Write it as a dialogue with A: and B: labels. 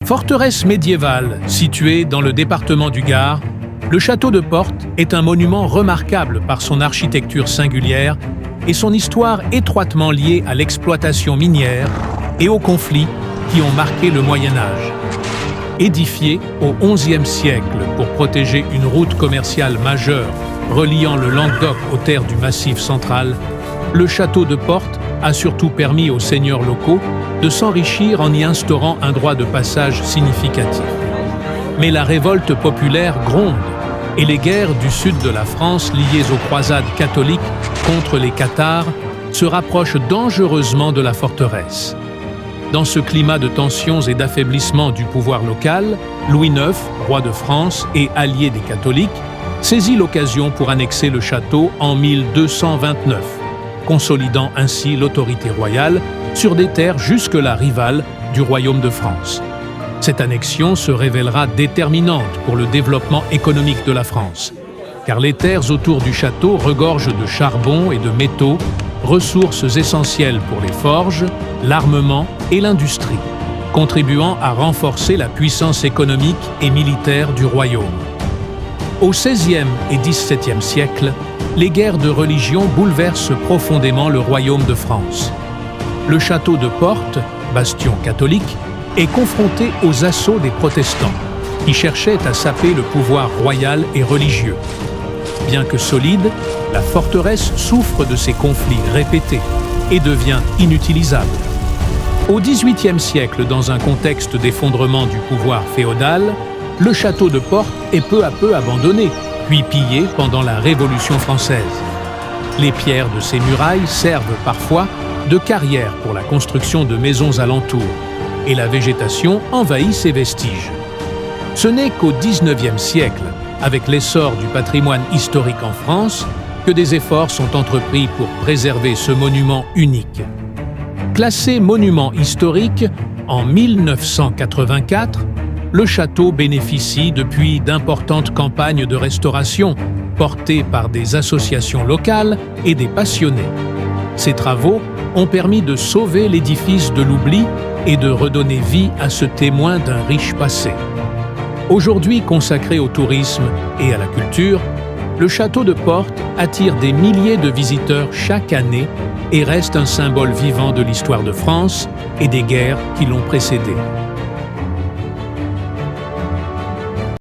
A: Forteresse médiévale située dans le département du Gard, le château de Portes est un monument remarquable par son architecture singulière et son histoire étroitement liée à l'exploitation minière et aux conflits qui ont marqué le Moyen Âge. Édifié au XIe siècle pour protéger une route commerciale majeure reliant le Languedoc aux terres du Massif central, le château de Portes a surtout permis aux seigneurs locaux de s'enrichir en y instaurant un droit de passage significatif. Mais la révolte populaire gronde et les guerres du sud de la France liées aux croisades catholiques contre les cathares se rapprochent dangereusement de la forteresse. Dans ce climat de tensions et d'affaiblissement du pouvoir local, Louis IX, roi de France et allié des catholiques, saisit l'occasion pour annexer le château en 1229, consolidant ainsi l'autorité royale sur des terres jusque-là rivales du royaume de France. Cette annexion se révélera déterminante pour le développement économique de la France, car les terres autour du château regorgent de charbon et de métaux, ressources essentielles pour les forges, l'armement et l'industrie, contribuant à renforcer la puissance économique et militaire du royaume. Au XVIe et XVIIe siècle, les guerres de religion bouleversent profondément le royaume de France. Le château de Portes, bastion catholique, est confronté aux assauts des protestants, qui cherchaient à saper le pouvoir royal et religieux. Bien que solide, la forteresse souffre de ces conflits répétés et devient inutilisable. Au XVIIIe siècle, dans un contexte d'effondrement du pouvoir féodal, le château de Portes est peu à peu abandonné, puis pillé pendant la Révolution française. Les pierres de ses murailles servent parfois de carrière pour la construction de maisons alentours, et la végétation envahit ses vestiges. Ce n'est qu'au XIXe siècle, avec l'essor du patrimoine historique en France, que des efforts sont entrepris pour préserver ce monument unique. Classé monument historique en 1984, le château bénéficie depuis d'importantes campagnes de restauration portées par des associations locales et des passionnés. Ces travaux ont permis de sauver l'édifice de l'oubli et de redonner vie à ce témoin d'un riche passé. Aujourd'hui consacré au tourisme et à la culture, le château de Portes attire des milliers de visiteurs chaque année et reste un symbole vivant de l'histoire de France et des guerres qui l'ont précédé.